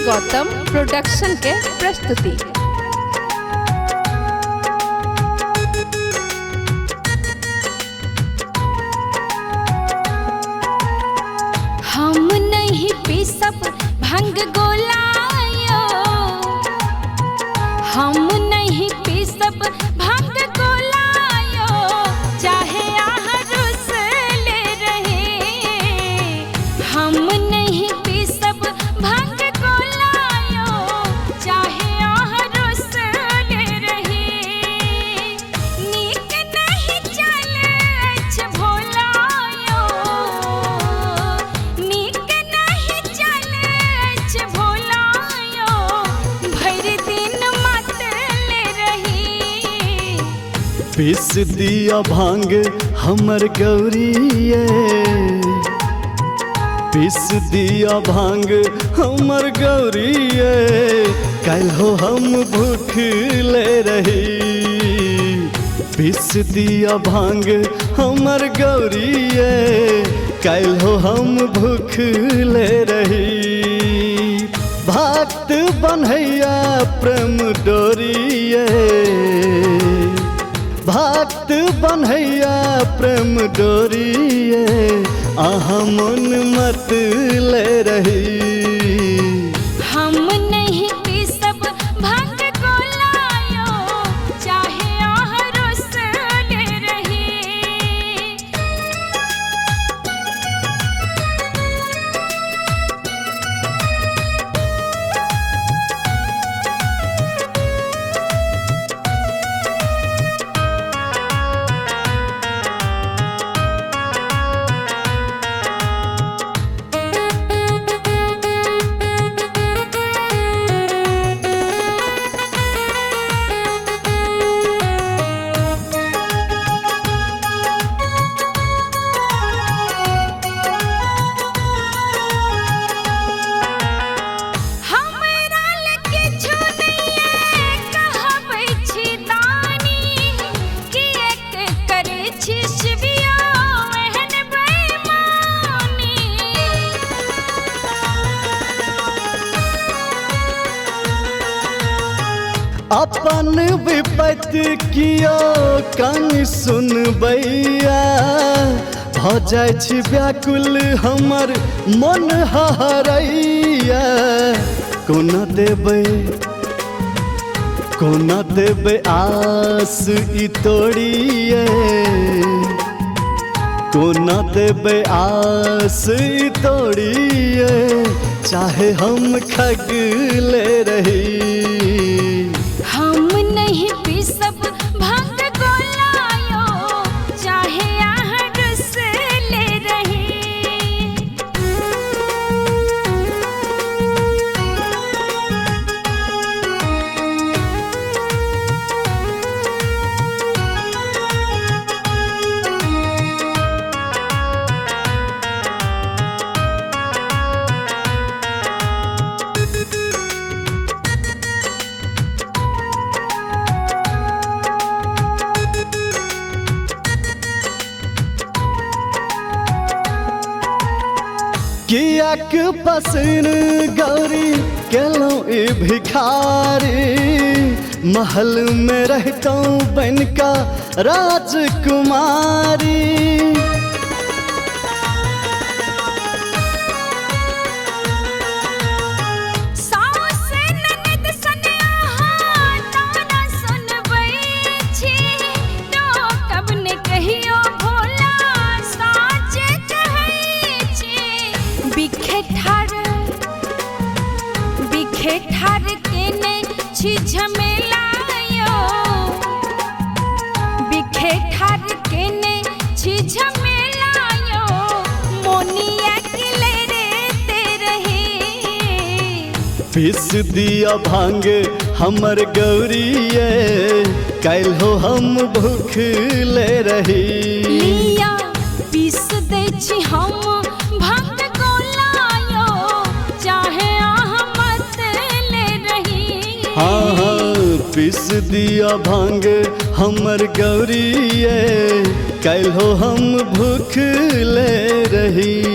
Gautam production के प्रस्तुति। हम नहीं पी सब भंग गोलायो, हम नहीं पी सब भंग गोलायो, चाहे आरुस ले रहे। हम नहीं पी सब भंग गोलायो, चाहे आरुस ले रहे। नीक नहीं चले अच्छ भोलायो, नीक नहीं चले अच्छ भोलायो, भर दिन मत ले रही। पीस दिया भांग हमर गौरीए, पीस दिया भांग हमर गौरीए, कल हो हम भूख ले रही। पीस दिया भांग हमर गौरीए, कल हो हम भूख ले रही। भक्त बनैया प्रेम डोरिए, भक्त बनैया प्रेम डोरिए, आहा मन मत ले रही। हम नहीं पी सब भंग गोलायो, चाहे आरुस ले रही। अपन विपत कियो कान सुनबैया, भ जाइ छी व्याकुल हमर मन हरैया। कोना देबै कोना देबै आस ई तोड़िए, कोना देबै आस ई तोड़िए, चाहे हम खग ले रही। हम नहीं पी सब भंग गोलायो, चाहे आरुस ले रही। कियाक पसन गौरी केलौं ई भिखारी, महल में रहतौं बनका राजकुमारी। ठार के ने छी झमेलायो, बिखे ठार के ने छी झमेलायो, मोनिया के ले रे रही। पीस दिया भांग हमर गौरीए, कल हो हम भूख ले रही। लिया पीस दै छी हम भंग गोलायो, चाहे हाँ हाँ पीस दिया भांग हमर गौरीए, कल हो हम भूख ले रही।